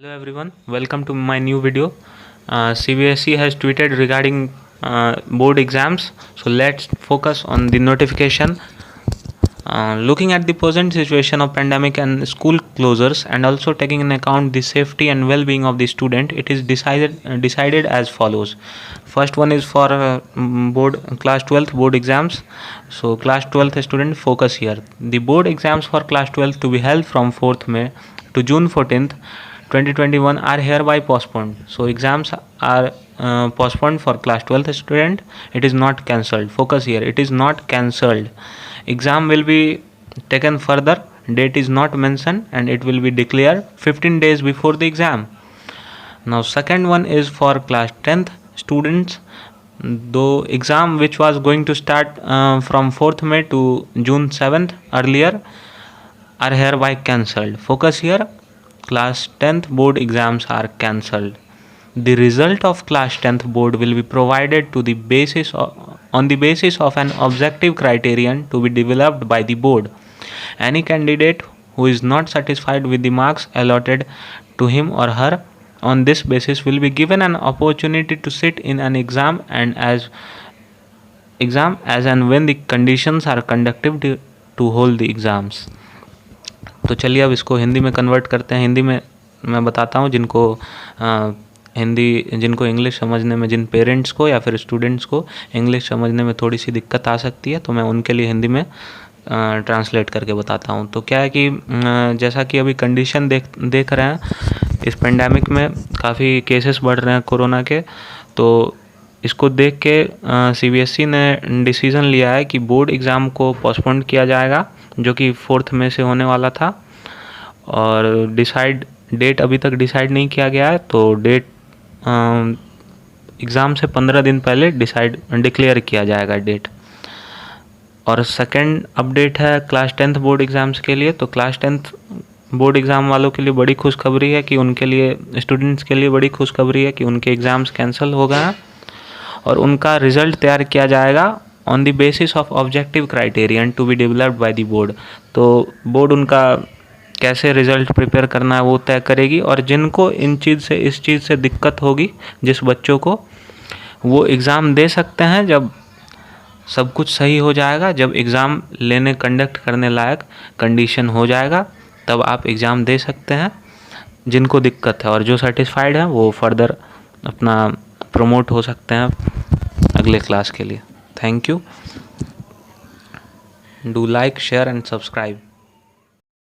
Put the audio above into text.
Hello everyone, welcome to my new video. CBSE has tweeted regarding board exams, so let's focus on the notification. Looking at the present situation of pandemic and school closures, and also taking into account the safety and well-being of the student, it is decided as follows. First one is for board class 12th board exams. So class 12th student, focus here. The board exams for class 12th to be held from 4th May to June 14th 2021 are hereby postponed. So exams are postponed for class 12th student. It is not cancelled. Focus here, it is not cancelled. Exam will be taken further. Date is not mentioned and it will be declared 15 days before the exam. Now second one is for class 10th students. Though exam which was going to start from 4th May to June 7th earlier are hereby cancelled. Focus here, class 10th board exams are cancelled. The result of class 10th board will be provided on the basis of an objective criterion to be developed by the board. Any candidate who is not satisfied with the marks allotted to him or her on this basis will be given an opportunity to sit in an exam as and when the conditions are conducive to hold the exams. तो चलिए अब इसको हिंदी में convert करते हैं. हिंदी में मैं बताता हूँ जिनको इंग्लिश समझने में, जिन पेरेंट्स को या फिर स्टूडेंट्स को इंग्लिश समझने में थोड़ी सी दिक्कत आ सकती है, तो मैं उनके लिए हिंदी में ट्रांसलेट करके बताता हूँ. तो क्या है कि जैसा कि अभी कंडीशन देख रहे हैं, इस पेंडेमिक में काफ़ी केसेस बढ़ रहे हैं कोरोना के. तो इसको देख के CBSE ने डिसीज़न लिया है कि बोर्ड एग्ज़ाम को पोस्टपोन किया जाएगा, जो कि 4th मई से होने वाला था. और डेट अभी तक डिसाइड नहीं किया गया है. तो डेट एग्ज़ाम से 15 दिन पहले डिक्लेयर किया जाएगा डेट. और सेकंड अपडेट है क्लास 10th बोर्ड एग्ज़ाम्स के लिए. तो क्लास 10th बोर्ड एग्ज़ाम वालों के लिए बड़ी खुशखबरी है कि उनके लिए, स्टूडेंट्स के लिए बड़ी खुशखबरी है कि उनके एग्ज़ाम्स कैंसिल हो गए हैं और उनका रिज़ल्ट तैयार किया जाएगा on the basis of objective criterion to be developed by the board. तो बोर्ड उनका कैसे रिज़ल्ट प्रिपेयर करना है वो तय करेगी. और जिनको इस चीज़ से दिक्कत होगी, जिस बच्चों को, वो एग्ज़ाम दे सकते हैं जब सब कुछ सही हो जाएगा. जब एग्ज़ाम कंडक्ट करने लायक कंडीशन हो जाएगा, तब आप एग्ज़ाम दे सकते हैं जिनको दिक्कत है. और जो सेटिस्फाइड है वो फर्दर अपना प्रमोट हो सकते हैं अगले क्लास के लिए. Thank you. Do like, share and subscribe.